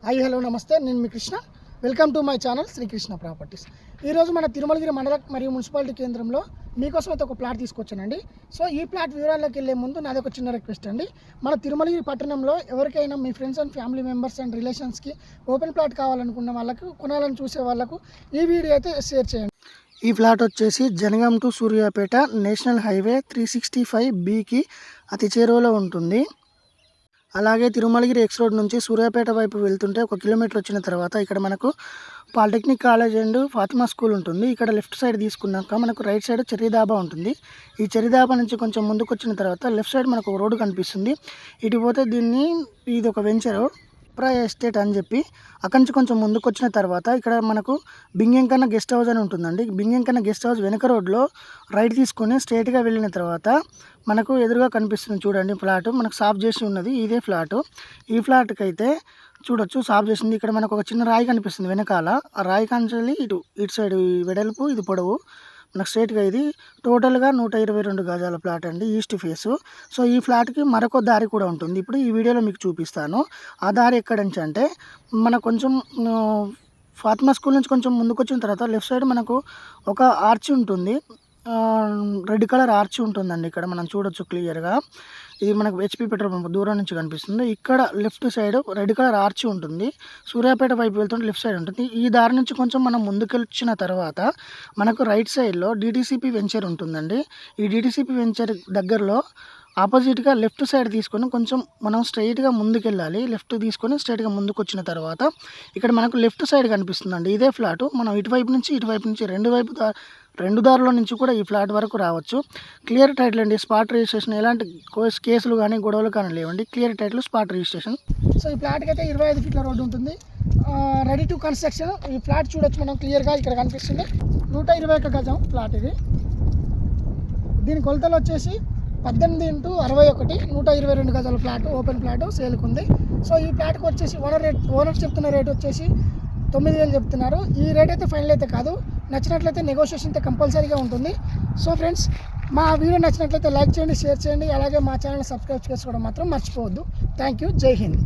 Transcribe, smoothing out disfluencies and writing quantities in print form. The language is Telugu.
హాయ్ హలో నమస్తే, నేను మీ Krishna. Welcome to my channel Srikrishna properties. ఈరోజు మన తిరుమలగిరి మండల మరియు మున్సిపాలిటీ కేంద్రంలో మీకోసం అయితే ఒక ప్లాట్ తీసుకొచ్చానండి. సో ఈ ప్లాట్ వివరాల్లోకి వెళ్ళే ముందు నాది ఒక చిన్న రిక్వెస్ట్ అండి. మన తిరుమలగిరి పట్టణంలో ఎవరికైనా మీ friends and family members and రిలేషన్స్కి ఓపెన్ ప్లాట్ కావాలనుకున్న వాళ్ళకు, కొనాలని చూసే వాళ్ళకు ఈ వీడియో అయితే షేర్ చేయండి. ఈ ఫ్లాట్ వచ్చేసి Jangaon to Suryapet national highway 365Bకి అతి చేరువలో ఉంటుంది. అలాగే తిరుమలగిరి ఎక్స్ రోడ్ నుంచి సూర్యాపేట వైపు వెళ్తుంటే 1 కిలోమీటర్ వచ్చిన తర్వాత ఇక్కడ మనకు polytechnic college and Fatima school ఉంటుంది. ఇక్కడ లెఫ్ట్ సైడ్ తీసుకున్నాక మనకు రైట్ సైడ్ చెర్రీదాబా ఉంటుంది. ఈ చెర్రీదాబా నుంచి కొంచెం ముందుకు వచ్చిన తర్వాత లెఫ్ట్ సైడ్ మనకు ఒక రోడ్డు కనిపిస్తుంది. ఇటు పోతే ఇది ఒక వెంచరు ప్రాయ ఎస్టేట్ అని చెప్పి అక్కడి నుంచి కొంచెం ముందుకు వచ్చిన తర్వాత ఇక్కడ మనకు బింగెంకన్న గెస్ట్ హౌస్ అని ఉంటుందండి. బింగెంకన్న గెస్ట్ హౌస్ వెనక రోడ్లో రైట్ తీసుకొని స్ట్రైట్గా వెళ్ళిన తర్వాత మనకు ఎదురుగా కనిపిస్తుంది చూడండి ప్లాట్. మనకు సాఫ్ చేసి ఉన్నది ఇదే ఫ్లాటు. ఈ ఫ్లాట్కి అయితే చూడొచ్చు సాఫ్ చేసింది. ఇక్కడ మనకు ఒక చిన్న రాయి కనిపిస్తుంది వెనకాల. ఆ రాయి కాంచెల్లి ఇటు సైడ్ వెడల్పు, ఇది పొడవు. మనకు స్ట్రైట్గా ఇది టోటల్గా 122 గజాల ప్లాట్ అండి, ఈస్ట్ ఫేసు. సో ఈ ఫ్లాట్కి మరొక దారి కూడా ఉంటుంది. ఇప్పుడు ఈ వీడియోలో మీకు చూపిస్తాను. ఆ దారి ఎక్కడి నుంచి అంటే మనకు కొంచెం ఫాతిమా స్కూల్ నుంచి కొంచెం ముందుకు వచ్చిన తర్వాత లెఫ్ట్ సైడ్ మనకు ఒక ఆర్చ్ ఉంటుంది. రెడ్ కలర్ ఆర్చ్ ఉంటుందండి. ఇక్కడ మనం చూడొచ్చు క్లియర్గా. ఇది మనకు హెచ్పి పెట్రోల్ పంప్ దూరం నుంచి కనిపిస్తుంది. ఇక్కడ left side red colour arch ఉంటుంది. సూర్యాపేట వైపు వెళ్తుంటే లెఫ్ట్ సైడ్ ఉంటుంది. ఈ దారి నుంచి కొంచెం మనం ముందుకెళ్ళిన తర్వాత మనకు రైట్ సైడ్లో డిటిసిపి వెంచర్ ఉంటుందండి. ఈ డిటిసిపి వెంచర్ దగ్గరలో ఆపోజిట్గా లెఫ్ట్ సైడ్ తీసుకొని కొంచెం మనం స్ట్రైట్గా ముందుకెళ్ళాలి. లెఫ్ట్ తీసుకొని స్ట్రైట్గా ముందుకు వచ్చిన తర్వాత ఇక్కడ మనకు లెఫ్ట్ సైడ్ కనిపిస్తుందండి ఇదే ఫ్లాటు. మనం ఇటువైపు నుంచి రెండు దారుల నుంచి కూడా ఈ ఫ్లాట్ వరకు రావచ్చు. క్లియర్ టైటిల్ అండి, స్పాట్ రిజిస్ట్రేషన్. ఎలాంటి కేసులు కానీ గొడవలు కానీ లేవండి. Clear title, spot registration. So ఈ ఫ్లాట్కి అయితే 25 ఫీట్ల రోడ్డు ఉంటుంది. Ready to construction. ఈ ఫ్లాట్ చూడొచ్చు మనం క్లియర్గా ఇక్కడ కనిపిస్తుంది. 121 గజం ఫ్లాట్ ఇది. దీని కొలతలు వచ్చేసి 18 x 61, 122 గజాల ఫ్లాట్, ఓపెన్ ఫ్లాట్ సేల్కి ఉంది. సో ఈ ఫ్లాట్కి వచ్చేసి ఓనర్ చెప్తున్న రేట్ వచ్చేసి 9,000 చెప్తున్నారు. ఈ రేట్ అయితే ఫైనల్ అయితే కాదు. నచ్చినట్లయితే నెగోషియేషన్ అయితే కంపల్సరీగా ఉంటుంది. సో ఫ్రెండ్స్, మా వీడియో నచ్చినట్లయితే లైక్ చేయండి, షేర్ చేయండి. అలాగే మా ఛానల్ సబ్స్క్రైబ్ చేసుకోవడం మాత్రం మర్చిపోవద్దు. Thank you. జై హింద్.